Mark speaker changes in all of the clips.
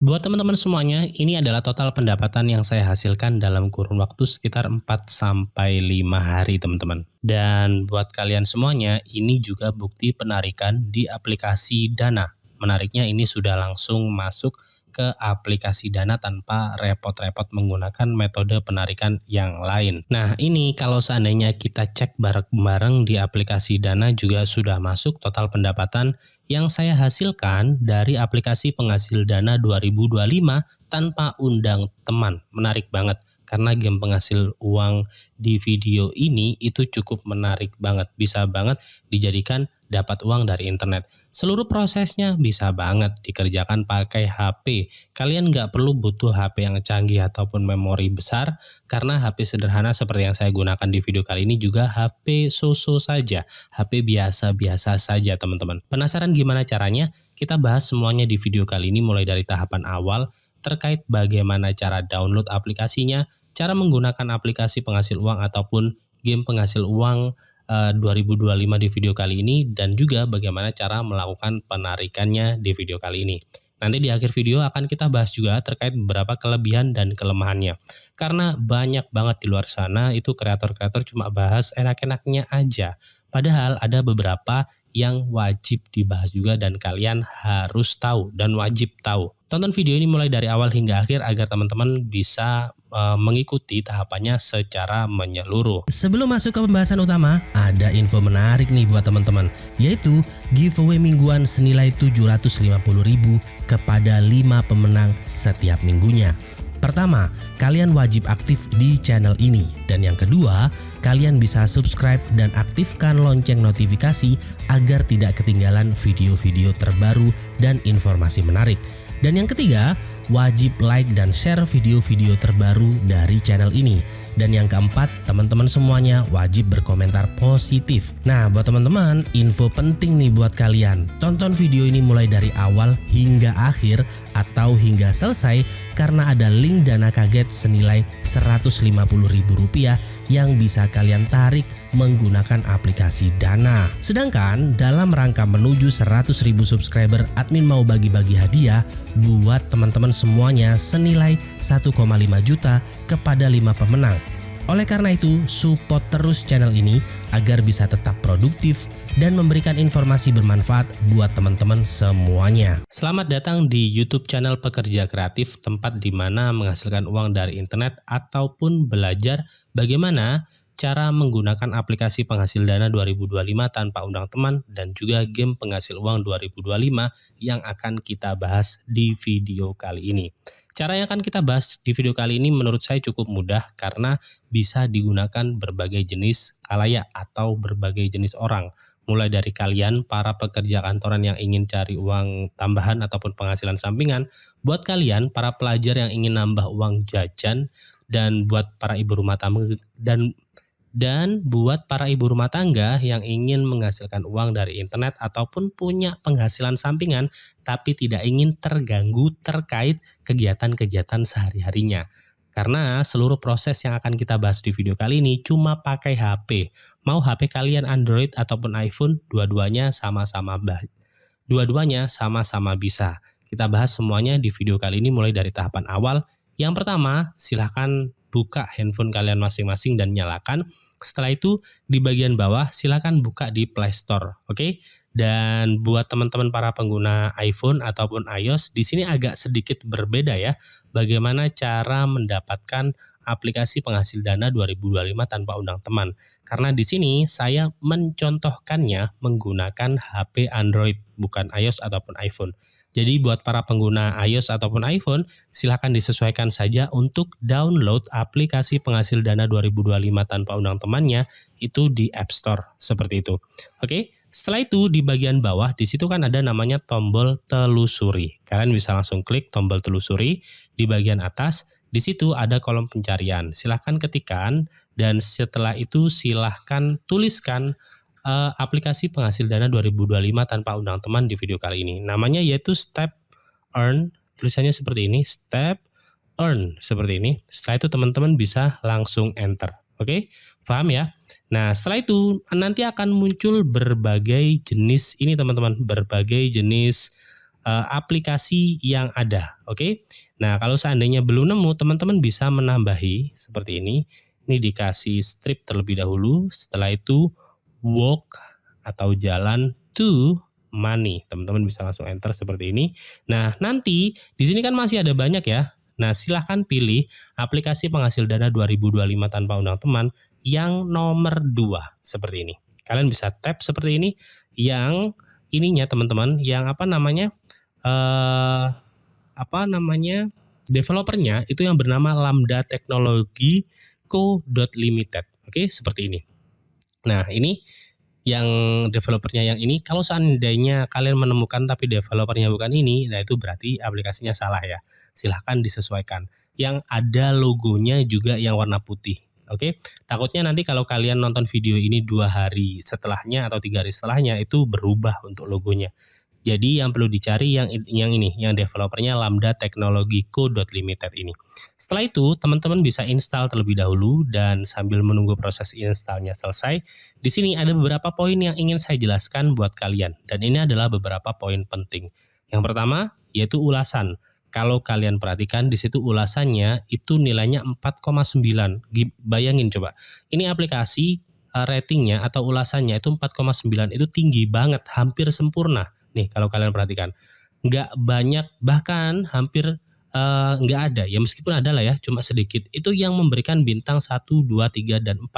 Speaker 1: Buat teman-teman semuanya, ini adalah total pendapatan yang saya hasilkan dalam kurun waktu sekitar 4 sampai 5 hari, teman-teman. Dan buat kalian semuanya, ini juga bukti penarikan di aplikasi Dana. Menariknya ini sudah langsung masuk ke aplikasi Dana tanpa repot-repot menggunakan metode penarikan yang lain. Nah, ini kalau seandainya kita cek bareng-bareng di aplikasi Dana juga sudah masuk total pendapatan yang saya hasilkan dari aplikasi penghasil dana 2025 tanpa undang teman. Menarik banget karena game penghasil uang di video ini itu cukup menarik banget. Bisa banget dijadikan dapat uang dari internet. Seluruh prosesnya bisa banget dikerjakan pakai HP. Kalian nggak perlu butuh HP yang canggih ataupun memori besar karena HP sederhana seperti yang saya gunakan di video kali ini juga HP so-so saja. HP biasa-biasa saja, teman-teman. Penasaran gimana caranya? Kita bahas semuanya di video kali ini mulai dari tahapan awal terkait bagaimana cara download aplikasinya, cara menggunakan aplikasi penghasil uang ataupun game penghasil uang 2025 di video kali ini, dan juga bagaimana cara melakukan penarikannya di video kali ini. Nanti di akhir video akan kita bahas juga terkait beberapa kelebihan dan kelemahannya. Karena banyak banget di luar sana itu kreator-kreator cuma bahas enak-enaknya aja. Padahal ada beberapa yang wajib dibahas juga dan kalian harus tahu dan wajib tahu. Tonton video ini mulai dari awal hingga akhir agar teman-teman bisa mengikuti tahapannya secara menyeluruh. Sebelum masuk ke pembahasan utama, ada info menarik nih buat teman-teman, yaitu giveaway mingguan senilai 750.000 kepada 5 pemenang setiap minggunya. Pertama, kalian wajib aktif di channel ini. Dan yang kedua, kalian bisa subscribe dan aktifkan lonceng notifikasi agar tidak ketinggalan video-video terbaru dan informasi menarik. Dan yang ketiga, wajib like dan share video-video terbaru dari channel ini. Dan yang keempat, teman-teman semuanya wajib berkomentar positif. Nah, buat teman-teman, info penting nih buat kalian. Tonton video ini mulai dari awal hingga akhir atau hingga selesai karena ada link dana kaget senilai Rp150.000 yang bisa kalian tarik menggunakan aplikasi Dana. Sedangkan dalam rangka menuju 100.000 subscriber, admin mau bagi-bagi hadiah buat teman-teman semuanya senilai 1,5 juta kepada 5 pemenang. Oleh karena itu, support terus channel ini agar bisa tetap produktif dan memberikan informasi bermanfaat buat teman-teman semuanya. Selamat datang di YouTube channel Pekerja Kreatif, tempat di mana menghasilkan uang dari internet ataupun belajar bagaimana cara menggunakan aplikasi penghasil dana 2025 tanpa undang teman dan juga game penghasil uang 2025 yang akan kita bahas di video kali ini. Cara yang akan kita bahas di video kali ini menurut saya cukup mudah karena bisa digunakan berbagai jenis khalayak atau berbagai jenis orang. Mulai dari kalian para pekerja kantoran yang ingin cari uang tambahan ataupun penghasilan sampingan, buat kalian para pelajar yang ingin nambah uang jajan, dan buat para ibu rumah tangga dan buat para ibu rumah tangga yang ingin menghasilkan uang dari internet ataupun punya penghasilan sampingan tapi tidak ingin terganggu terkait kegiatan-kegiatan sehari-harinya. Karena seluruh proses yang akan kita bahas di video kali ini cuma pakai HP. Mau HP kalian Android ataupun iPhone, dua-duanya sama-sama bisa. Kita bahas semuanya di video kali ini mulai dari tahapan awal. Yang pertama, silahkan buka handphone kalian masing-masing dan nyalakan. Setelah itu di bagian bawah silahkan buka di Play Store, oke? Dan buat teman-teman para pengguna iPhone ataupun iOS, di sini agak sedikit berbeda ya. Bagaimana cara mendapatkan aplikasi penghasil dana 2025 tanpa undang teman? Karena di sini saya mencontohkannya menggunakan HP Android, bukan iOS ataupun iPhone. Jadi buat para pengguna iOS ataupun iPhone, silahkan disesuaikan saja untuk download aplikasi penghasil dana 2025 tanpa undang temannya itu di App Store, seperti itu. Oke, setelah itu di bagian bawah di situ kan ada namanya tombol telusuri. Kalian bisa langsung klik tombol telusuri di bagian atas. Di situ ada kolom pencarian. Silahkan ketikkan dan setelah itu silahkan tuliskan aplikasi penghasil dana 2025 tanpa undang teman di video kali ini. Namanya yaitu Step Earn, tulisannya seperti ini, Step Earn, seperti ini. Setelah itu teman-teman bisa langsung enter. Oke, paham ya? Nah, setelah itu nanti akan muncul berbagai jenis ini teman-teman, berbagai jenis aplikasi yang ada. Oke. Nah, kalau seandainya belum nemu, teman-teman bisa menambahi seperti ini. Ini dikasih strip terlebih dahulu, setelah itu walk atau jalan to money. Teman-teman bisa langsung enter seperti ini. Nah, nanti di sini kan masih ada banyak ya. Nah, silahkan pilih aplikasi penghasil dana 2025 tanpa undang teman yang nomor 2 seperti ini. Kalian bisa tap seperti ini, yang ininya teman-teman, yang developernya itu yang bernama Lambda Technology Co. Limited. Oke, seperti ini. Nah, ini yang developernya yang ini, kalau seandainya kalian menemukan tapi developernya bukan ini, nah itu berarti aplikasinya salah ya. Silahkan disesuaikan. Yang ada logonya juga yang warna putih. Oke, takutnya nanti kalau kalian nonton video ini 2 hari setelahnya atau 3 hari setelahnya itu berubah untuk logonya. Jadi yang perlu dicari yang ini, yang developernya Lambda Technology Co. Limited ini. Setelah itu, teman-teman bisa install terlebih dahulu dan sambil menunggu proses installnya selesai, di sini ada beberapa poin yang ingin saya jelaskan buat kalian dan ini adalah beberapa poin penting. Yang pertama yaitu ulasan. Kalau kalian perhatikan di situ ulasannya itu nilainya 4,9. Bayangin coba. Ini aplikasi ratingnya atau ulasannya itu 4,9, itu tinggi banget, hampir sempurna. Nih kalau kalian perhatikan, nggak banyak, bahkan hampir nggak ada ya, meskipun ada lah ya, cuma sedikit itu yang memberikan bintang 1, 2, 3, dan 4.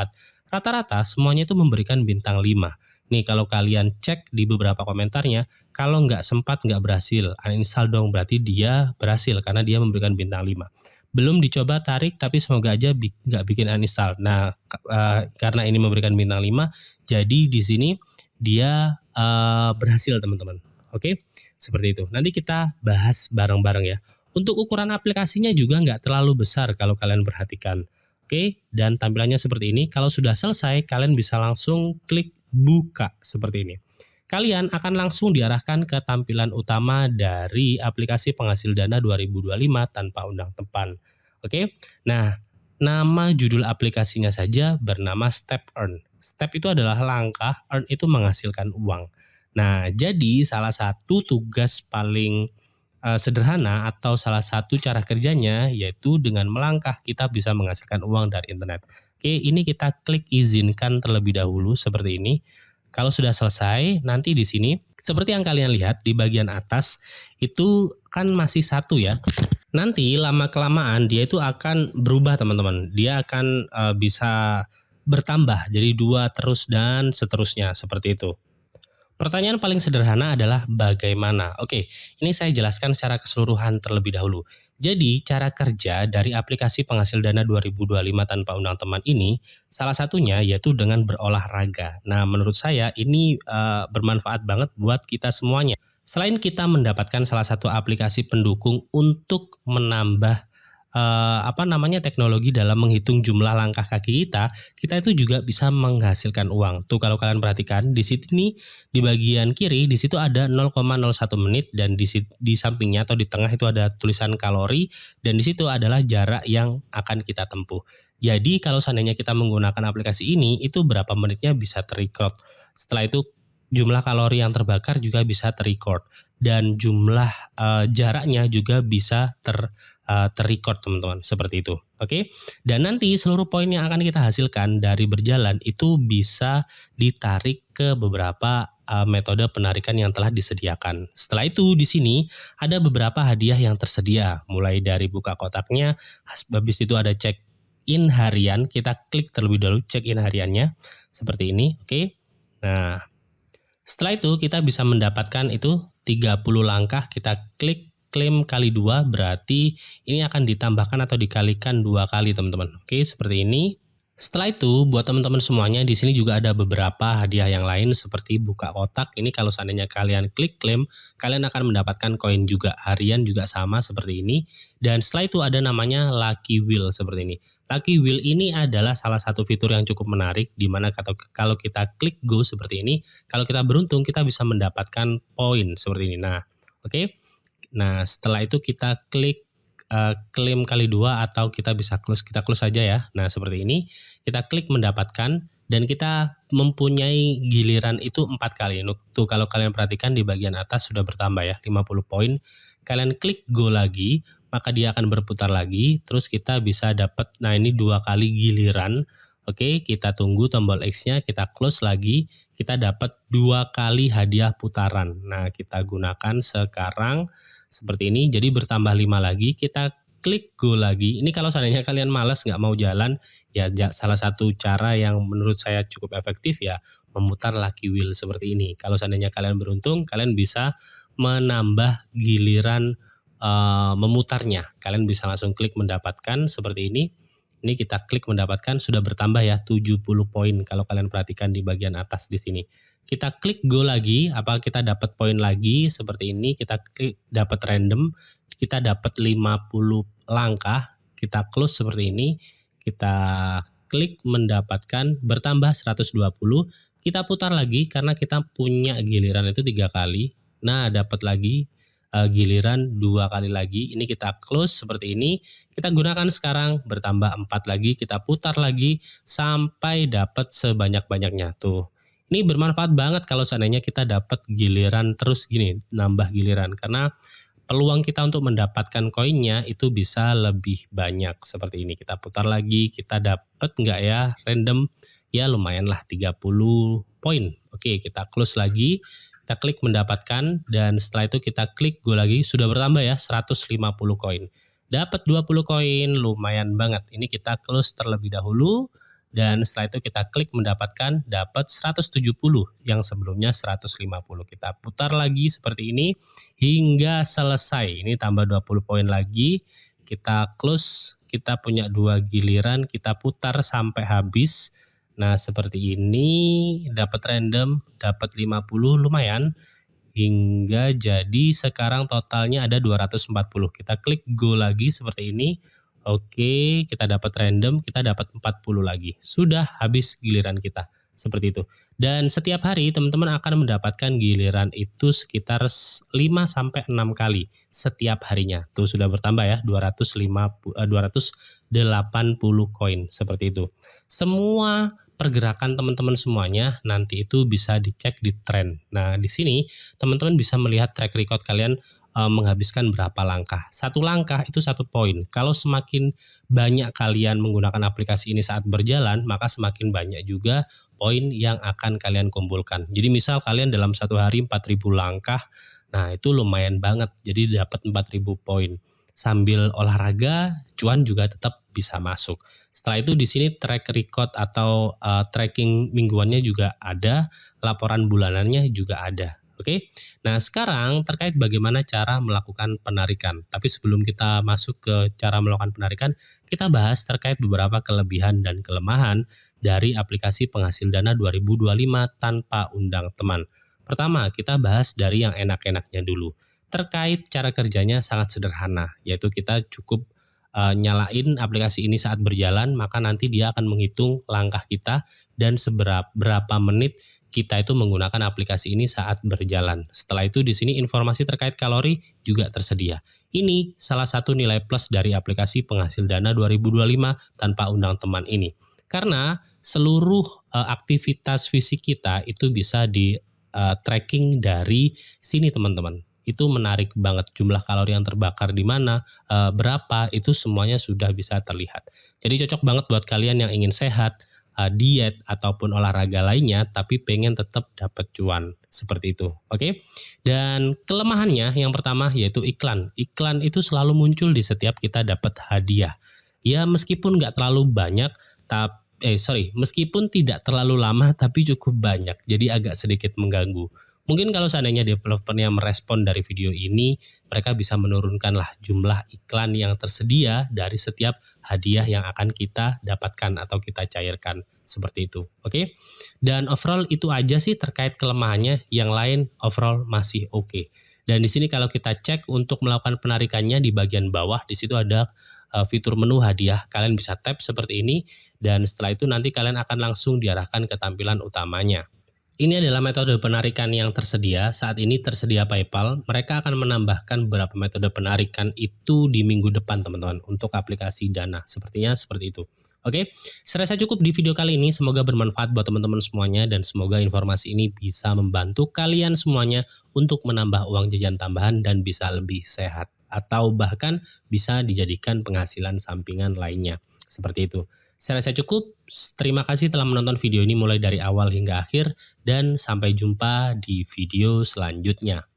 Speaker 1: Rata-rata semuanya itu memberikan bintang 5. Nih kalau kalian cek di beberapa komentarnya, kalau nggak sempat, nggak berhasil, uninstall dong, berarti dia berhasil karena dia memberikan bintang 5. Belum dicoba tarik tapi semoga aja nggak bikin uninstall. Nah karena ini memberikan bintang 5, jadi di sini dia berhasil teman-teman. Oke, seperti itu. Nanti kita bahas bareng-bareng ya. Untuk ukuran aplikasinya juga nggak terlalu besar kalau kalian perhatikan. Oke, dan tampilannya seperti ini. Kalau sudah selesai, kalian bisa langsung klik buka seperti ini. Kalian akan langsung diarahkan ke tampilan utama dari aplikasi penghasil dana 2025 tanpa undang teman. Oke, nah nama judul aplikasinya saja bernama Step Earn. Step itu adalah langkah, earn itu menghasilkan uang. Nah, jadi salah satu tugas paling sederhana atau salah satu cara kerjanya yaitu dengan melangkah kita bisa menghasilkan uang dari internet. Oke, ini kita klik izinkan terlebih dahulu seperti ini. Kalau sudah selesai, nanti di sini seperti yang kalian lihat di bagian atas itu kan masih 1 ya. Nanti lama-kelamaan dia itu akan berubah teman-teman. Dia akan bisa bertambah jadi 2 terus dan seterusnya seperti itu. Pertanyaan paling sederhana adalah bagaimana? Oke, ini saya jelaskan secara keseluruhan terlebih dahulu. Jadi cara kerja dari aplikasi penghasil dana 2025 tanpa undang teman ini salah satunya yaitu dengan berolahraga. Nah, menurut saya ini bermanfaat banget buat kita semuanya. Selain kita mendapatkan salah satu aplikasi pendukung untuk menambah teknologi dalam menghitung jumlah langkah kaki kita itu juga bisa menghasilkan uang. Tuh kalau kalian perhatikan di sini di bagian kiri di situ ada 0,01 menit dan di sampingnya atau di tengah itu ada tulisan kalori dan di situ adalah jarak yang akan kita tempuh. Jadi kalau seandainya kita menggunakan aplikasi ini itu berapa menitnya bisa terrecord. Setelah itu jumlah kalori yang terbakar juga bisa terrecord dan jumlah jaraknya juga bisa terrecord teman-teman seperti itu. Oke. Dan nanti seluruh poin yang akan kita hasilkan dari berjalan itu bisa ditarik ke beberapa metode penarikan yang telah disediakan. Setelah itu di sini ada beberapa hadiah yang tersedia, mulai dari buka kotaknya, habis itu ada check in harian, kita klik terlebih dahulu check in hariannya seperti ini. Oke. Nah, setelah itu kita bisa mendapatkan itu 30 langkah, kita klik klaim kali 2 berarti ini akan ditambahkan atau dikalikan 2 kali teman-teman. Oke, seperti ini. Setelah itu buat teman-teman semuanya di sini juga ada beberapa hadiah yang lain seperti buka kotak. Ini kalau seandainya kalian klik klaim, kalian akan mendapatkan koin juga. Harian juga sama seperti ini. Dan setelah itu ada namanya Lucky Wheel seperti ini. Lucky Wheel ini adalah salah satu fitur yang cukup menarik di mana kalau kita klik go seperti ini, kalau kita beruntung kita bisa mendapatkan poin seperti ini. Nah, oke. Nah, setelah itu kita klik klaim kali 2 atau kita bisa close, kita close saja ya. Nah, seperti ini. Kita klik mendapatkan dan kita mempunyai giliran itu 4 kali. Tuh kalau kalian perhatikan di bagian atas sudah bertambah ya 50 poin. Kalian klik go lagi, maka dia akan berputar lagi, terus kita bisa dapat, nah ini 2 kali giliran. Oke, kita tunggu tombol X-nya, kita close lagi, kita dapat 2 kali hadiah putaran. Nah, kita gunakan sekarang seperti ini, jadi bertambah 5 lagi, kita klik go lagi. Ini kalau seandainya kalian malas nggak mau jalan, ya salah satu cara yang menurut saya cukup efektif ya memutar lucky wheel seperti ini. Kalau seandainya kalian beruntung, kalian bisa menambah giliran memutarnya. Kalian bisa langsung klik mendapatkan seperti ini. Ini kita klik mendapatkan sudah bertambah ya 70 poin kalau kalian perhatikan di bagian atas di sini. Kita klik go lagi, apa kita dapat poin lagi seperti ini, kita klik dapat random, kita dapat 50 langkah, kita close seperti ini, kita klik mendapatkan bertambah 120, kita putar lagi karena kita punya giliran itu 3 kali. Nah, dapat lagi giliran 2 kali lagi, ini kita close seperti ini, kita gunakan sekarang bertambah 4 lagi, kita putar lagi sampai dapat sebanyak-banyaknya tuh. Ini bermanfaat banget kalau seandainya kita dapat giliran terus gini, nambah giliran karena peluang kita untuk mendapatkan koinnya itu bisa lebih banyak seperti ini. Kita putar lagi, kita dapat nggak ya random, ya lumayan lah 30 poin. Oke, kita close lagi, kita klik mendapatkan, dan setelah itu kita klik go lagi, sudah bertambah ya 150 koin. Dapat 20 koin, lumayan banget. Ini kita close terlebih dahulu. Dan setelah itu kita klik mendapatkan, dapat 170 yang sebelumnya 150. Kita putar lagi seperti ini hingga selesai. Ini tambah 20 poin lagi. Kita close, kita punya 2 giliran, kita putar sampai habis. Nah, seperti ini dapat random, dapat 50 lumayan. Hingga jadi sekarang totalnya ada 240. Kita klik go lagi seperti ini. Oke, kita dapat random, kita dapat 40 lagi. Sudah habis giliran kita. Seperti itu. Dan setiap hari teman-teman akan mendapatkan giliran itu sekitar 5 sampai 6 kali setiap harinya. Tuh sudah bertambah ya 280 koin seperti itu. Semua pergerakan teman-teman semuanya nanti itu bisa dicek di trend. Nah, di sini teman-teman bisa melihat track record kalian menghabiskan berapa langkah. 1 langkah itu 1 poin. Kalau semakin banyak kalian menggunakan aplikasi ini saat berjalan, maka semakin banyak juga poin yang akan kalian kumpulkan. Jadi misal kalian dalam 1 hari 4.000 langkah, nah itu lumayan banget. Jadi dapat 4.000 poin. Sambil olahraga, cuan juga tetap bisa masuk. Setelah itu di sini track record atau tracking mingguannya juga ada, laporan bulanannya juga ada. Oke, nah sekarang terkait bagaimana cara melakukan penarikan. Tapi sebelum kita masuk ke cara melakukan penarikan, kita bahas terkait beberapa kelebihan dan kelemahan dari aplikasi penghasil dana 2025 tanpa undang teman. Pertama, kita bahas dari yang enak-enaknya dulu. Terkait cara kerjanya sangat sederhana, yaitu kita cukup nyalain aplikasi ini saat berjalan, maka nanti dia akan menghitung langkah kita dan berapa menit kita itu menggunakan aplikasi ini saat berjalan. Setelah itu di sini informasi terkait kalori juga tersedia. Ini salah satu nilai plus dari aplikasi penghasil dana 2025 tanpa undang teman ini. Karena seluruh aktivitas fisik kita itu bisa di tracking dari sini teman-teman. Itu menarik banget, jumlah kalori yang terbakar di mana, berapa, itu semuanya sudah bisa terlihat. Jadi cocok banget buat kalian yang ingin sehat, diet ataupun olahraga lainnya tapi pengen tetap dapat cuan seperti itu. Oke. Dan kelemahannya yang pertama yaitu iklan. Iklan itu selalu muncul di setiap kita dapat hadiah. Ya meskipun nggak terlalu banyak meskipun tidak terlalu lama tapi cukup banyak. Jadi agak sedikit mengganggu. Mungkin kalau seandainya developernya merespon dari video ini, mereka bisa menurunkanlah jumlah iklan yang tersedia dari setiap hadiah yang akan kita dapatkan atau kita cairkan. Seperti itu. Oke. Dan overall itu aja sih terkait kelemahannya, yang lain overall masih oke. Dan di sini kalau kita cek untuk melakukan penarikannya di bagian bawah, di situ ada fitur menu hadiah. Kalian bisa tap seperti ini dan setelah itu nanti kalian akan langsung diarahkan ke tampilan utamanya. Ini adalah metode penarikan yang tersedia. Saat ini tersedia PayPal. Mereka akan menambahkan beberapa metode penarikan itu di minggu depan, teman-teman, untuk aplikasi Dana. Sepertinya seperti itu. Oke, saya rasa cukup di video kali ini. Semoga bermanfaat buat teman-teman semuanya dan semoga informasi ini bisa membantu kalian semuanya untuk menambah uang jajan tambahan dan bisa lebih sehat atau bahkan bisa dijadikan penghasilan sampingan lainnya. Seperti itu. Saya rasa cukup. Terima kasih telah menonton video ini mulai dari awal hingga akhir dan sampai jumpa di video selanjutnya.